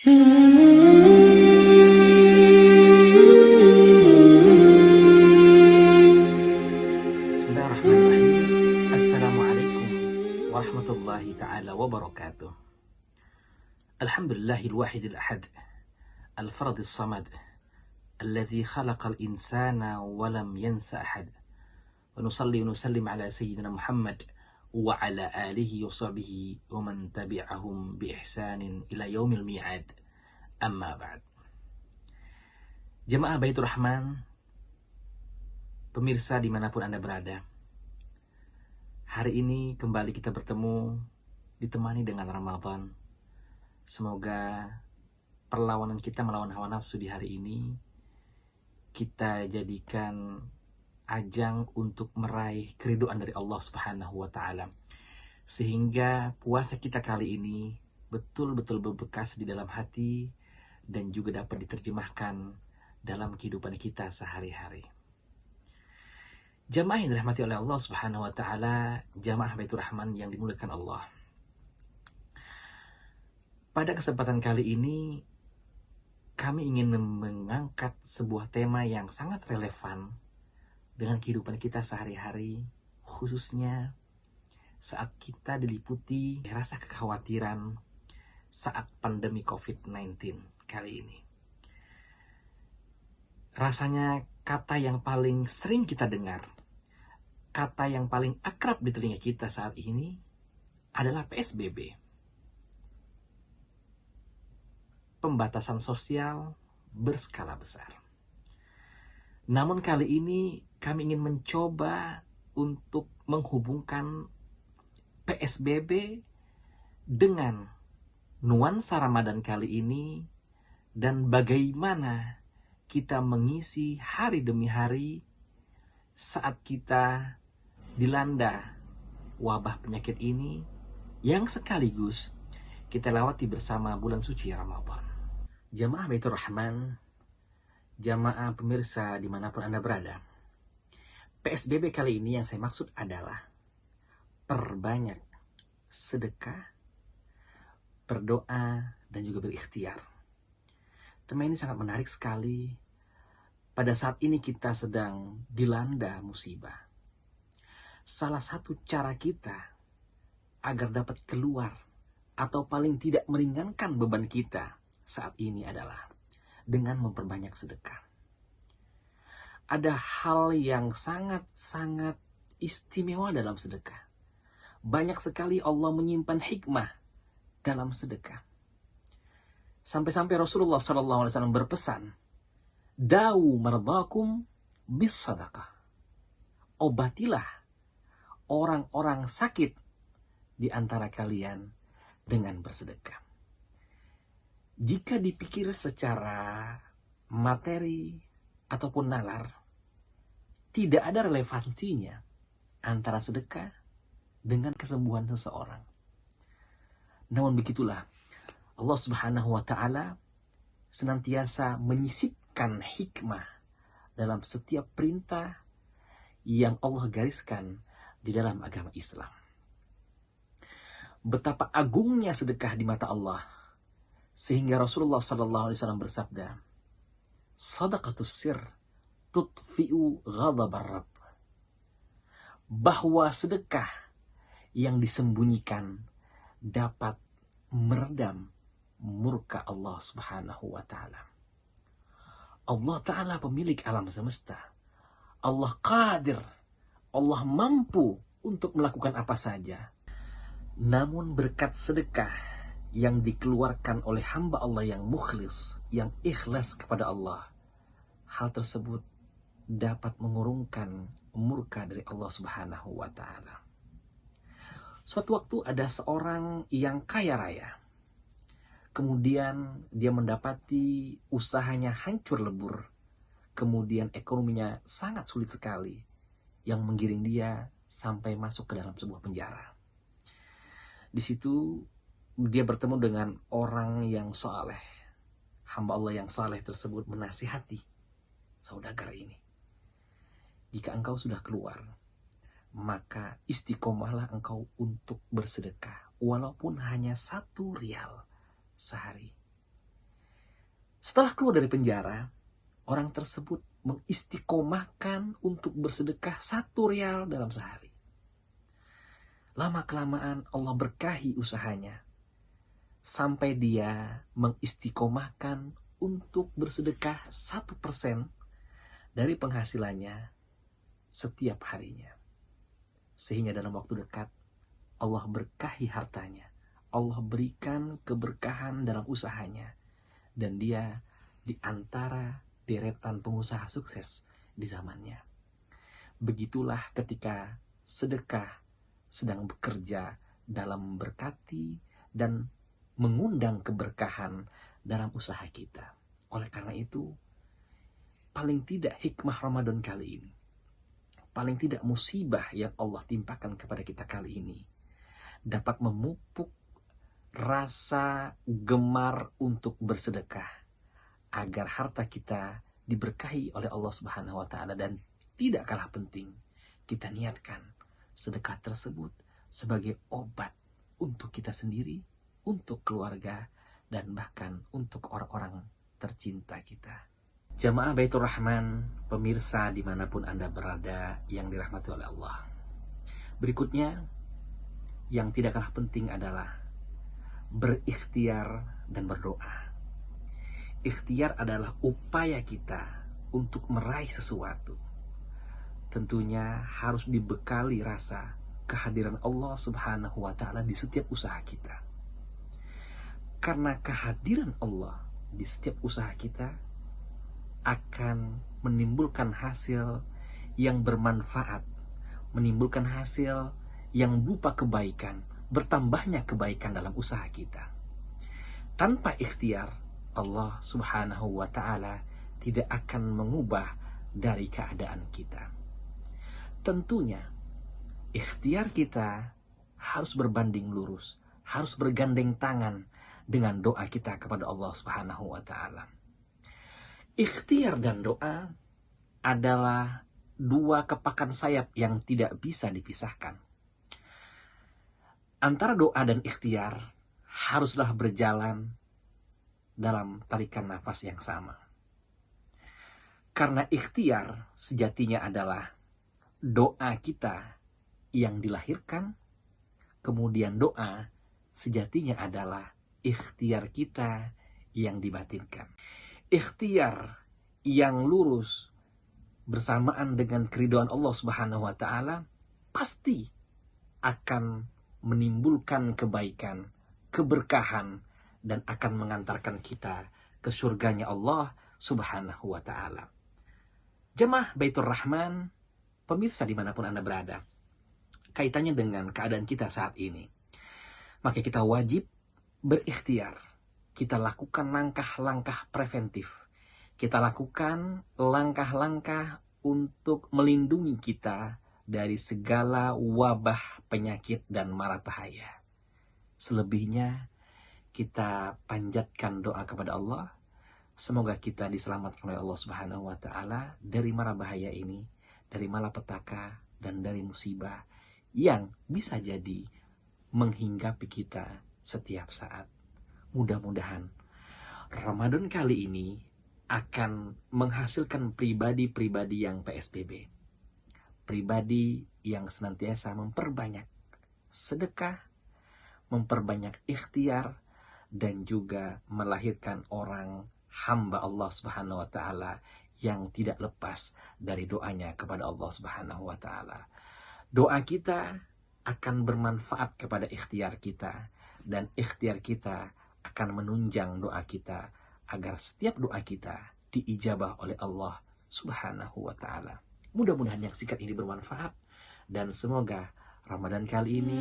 Bismillahirrahmanirrahim. Assalamualaikum warahmatullahi ta'ala wabarakatuh. Alhamdulillahil wahidil ahad, al-faradis samad, alladhi khalaqal insana walam yansa ahad. Wa nusalli wa nusallim ala sayyidina Muhammad wa ala alihi wa sahbihi wa man tabi'ahum bi ihsanin ila yaumil mi'ad. Amma ba'd. Jemaah Baitur Rahman, pemirsa dimanapun Anda berada, hari ini kembali kita bertemu ditemani dengan Ramadan. Semoga perlawanan kita melawan hawa nafsu di hari ini kita jadikan ajang untuk meraih keridhaan dari Allah Subhanahu wa taala. Sehingga puasa kita kali ini betul-betul berbekas di dalam hati dan juga dapat diterjemahkan dalam kehidupan kita sehari-hari. Jamaah yang dirahmati oleh Allah Subhanahu wa taala, jamaah Baitur Rahman yang dimuliakan Allah. Pada kesempatan kali ini kami ingin mengangkat sebuah tema yang sangat relevan dengan kehidupan kita sehari-hari, khususnya saat kita diliputi rasa kekhawatiran saat pandemi COVID-19 kali ini. Rasanya kata yang paling sering kita dengar, kata yang paling akrab di telinga kita saat ini adalah PSBB. Pembatasan sosial berskala besar. Namun kali ini kami ingin mencoba untuk menghubungkan PSBB dengan nuansa Ramadan kali ini dan bagaimana kita mengisi hari demi hari saat kita dilanda wabah penyakit ini yang sekaligus kita lewati bersama bulan suci Ramadan. Jamaah Baitur Rahman, jamaah pemirsa dimanapun Anda berada, PSBB kali ini yang saya maksud adalah perbanyak sedekah, berdoa, dan juga berikhtiar. Tema ini sangat menarik sekali pada saat ini kita sedang dilanda musibah. Salah satu cara kita agar dapat keluar atau paling tidak meringankan beban kita saat ini adalah dengan memperbanyak sedekah. Ada hal yang sangat-sangat istimewa dalam sedekah. Banyak sekali Allah menyimpan hikmah dalam sedekah. Sampai-sampai Rasulullah SAW berpesan, "Dawu mardakum bis sadaqah." Obatilah orang-orang sakit di antara kalian dengan bersedekah. Jika dipikir secara materi ataupun nalar, tidak ada relevansinya antara sedekah dengan kesembuhan seseorang. Namun begitulah, Allah Subhanahu wa taala senantiasa menyisipkan hikmah dalam setiap perintah yang Allah gariskan di dalam agama Islam. Betapa agungnya sedekah di mata Allah, sehingga Rasulullah SAW bersabda, "Sadaqatus sir tutfi'u ghadabar Rabb." Bahwa sedekah yang disembunyikan dapat meredam murka Allah Subhanahu wa taala. Allah taala pemilik alam semesta. Allah qadir. Allah mampu untuk melakukan apa saja. Namun berkat sedekah yang dikeluarkan oleh hamba Allah yang mukhlis, yang ikhlas kepada Allah, hal tersebut dapat mengurungkan murka dari Allah Subhanahu wa taala. Suatu waktu ada seorang yang kaya raya. Kemudian dia mendapati usahanya hancur lebur. Kemudian ekonominya sangat sulit sekali, yang menggiring dia sampai masuk ke dalam sebuah penjara. Di situ dia bertemu dengan orang yang saleh. Hamba Allah yang saleh tersebut menasihati saudagar ini, "Jika engkau sudah keluar, maka istiqomahlah engkau untuk bersedekah, walaupun hanya 1 rial sehari. Setelah keluar dari penjara, orang tersebut mengistiqomahkan untuk bersedekah 1 rial dalam sehari. Lama-kelamaan Allah berkahi usahanya, sampai dia mengistiqomahkan untuk bersedekah 1% dari penghasilannya setiap harinya. Sehingga dalam waktu dekat, Allah berkahi hartanya. Allah berikan keberkahan dalam usahanya. Dan dia di antara deretan pengusaha sukses di zamannya. Begitulah ketika sedekah sedang bekerja dalam memberkati dan mengundang keberkahan dalam usaha kita. Oleh karena itu, paling tidak hikmah Ramadan kali ini, paling tidak musibah yang Allah timpakan kepada kita kali ini, dapat memupuk rasa gemar untuk bersedekah, agar harta kita diberkahi oleh Allah Subhanahu wa Ta'ala. Dan tidak kalah penting, kita niatkan sedekah tersebut sebagai obat untuk kita sendiri, untuk keluarga, dan bahkan untuk orang-orang tercinta kita. Jamaah Baitur Rahman, pemirsa dimanapun Anda berada yang dirahmati oleh Allah. Berikutnya, yang tidak kalah penting adalah berikhtiar dan berdoa. Ikhtiar adalah upaya kita untuk meraih sesuatu. Tentunya harus dibekali rasa kehadiran Allah Subhanahu wa Ta'ala di setiap usaha kita. Karena kehadiran Allah di setiap usaha kita akan menimbulkan hasil yang bermanfaat, menimbulkan hasil yang berupa kebaikan, bertambahnya kebaikan dalam usaha kita. Tanpa ikhtiar, Allah Subhanahu wa Ta'ala tidak akan mengubah dari keadaan kita. Tentunya, ikhtiar kita harus berbanding lurus, harus bergandeng tangan dengan doa kita kepada Allah Subhanahu wa Ta'ala. Ikhtiar dan doa adalah 2 kepakan sayap yang tidak bisa dipisahkan. Antara doa dan ikhtiar haruslah berjalan dalam tarikan nafas yang sama. Karena ikhtiar sejatinya adalah doa kita yang dilahirkan, kemudian doa sejatinya adalah ikhtiar kita yang dibatinkan. Ikhtiar yang lurus bersamaan dengan keridhaan Allah Subhanahu wa Ta'ala pasti akan menimbulkan kebaikan, keberkahan, dan akan mengantarkan kita ke surganya Allah Subhanahu wa Ta'ala. Jemaah Baitur Rahman, pemirsa dimanapun Anda berada, kaitannya dengan keadaan kita saat ini, maka kita wajib berikhtiar. Kita lakukan langkah-langkah preventif. Kita lakukan langkah-langkah untuk melindungi kita dari segala wabah, penyakit, dan mara bahaya. Selebihnya, kita panjatkan doa kepada Allah. Semoga kita diselamatkan oleh Allah Subhanahu wa Ta'ala dari mara bahaya ini, dari malapetaka, dan dari musibah yang bisa jadi menghinggapi kita setiap saat. Mudah-mudahan Ramadan kali ini akan menghasilkan pribadi-pribadi yang PSBB. Pribadi yang senantiasa memperbanyak sedekah, memperbanyak ikhtiar, dan juga melahirkan orang hamba Allah Subhanahu wa Ta'ala yang tidak lepas dari doanya kepada Allah Subhanahu wa Ta'ala. Doa kita akan bermanfaat kepada ikhtiar kita, dan ikhtiar kita akan menunjang doa kita agar setiap doa kita diijabah oleh Allah Subhanahu wa Ta'ala. Mudah-mudahan yang singkat ini bermanfaat, dan semoga Ramadan kali ini